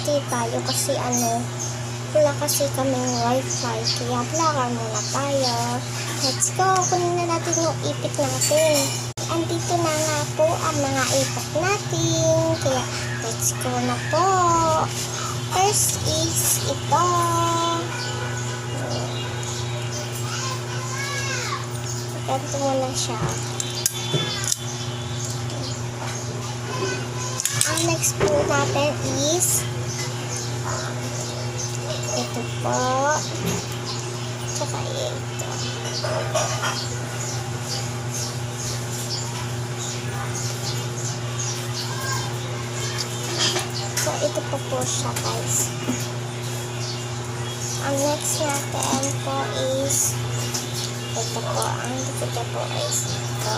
stay tayo kasi wala kasi kaming wifi. Kaya vlogger muna tayo. Let's go. Kunin na natin yung ipit natin. Andito na nga po ang mga ipit natin. Kaya let's go na po. First is ito. Ganito muna siya. Ang next po natin is ito po. Tsaka ito. So, ito po siya, guys. Ang next natin po is ito po. Ang dito po is ito.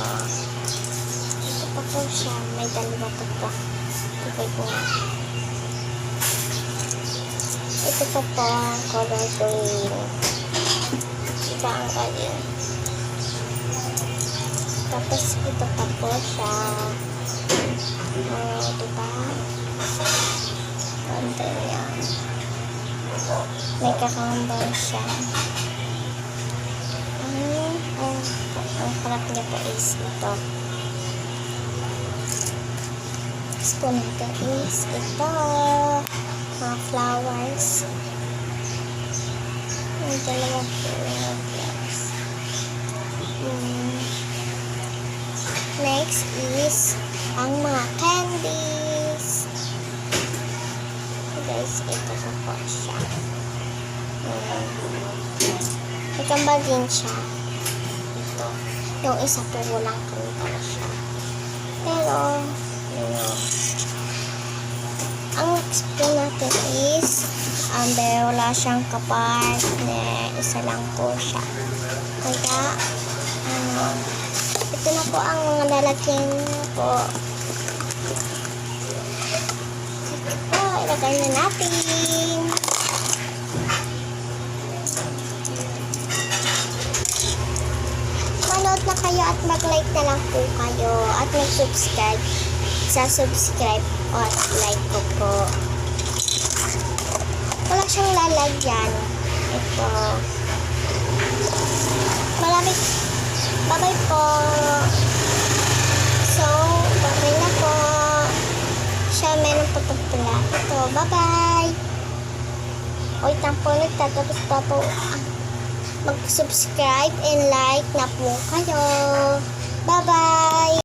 Ito po siya. May dalawa po. Ito po. Ito po ang color green. Diba ang green? Tapos ito pa po siya. Diba? Ganda yan. May kakambal siya. Ang harap niya po is ito. Next po natin is ito. Mga flowers. May dalawa po yung flowers. Next is ang mga candies. Guys, ito na po siya. May kambal din siya. Ito. Yung isa po walang kambal siya. Pero, ang next po natin is wala siyang kapartner. Isa lang po siya. Kaya, ito na po ang mga lalagyan niya po. Ito po, ilagay na natin. Manood na kayo at mag-like na lang po kayo at mag-subscribe sa subscribe at like ko po. Wala siyang lalagyan. Ito. Maraming bye-bye po. So, bye-bye na po. Siya, meron po itong pula. Ito, bye-bye. Wait lang po, nagtatapos pa po. Mag-subscribe and like na po kayo. Bye-bye.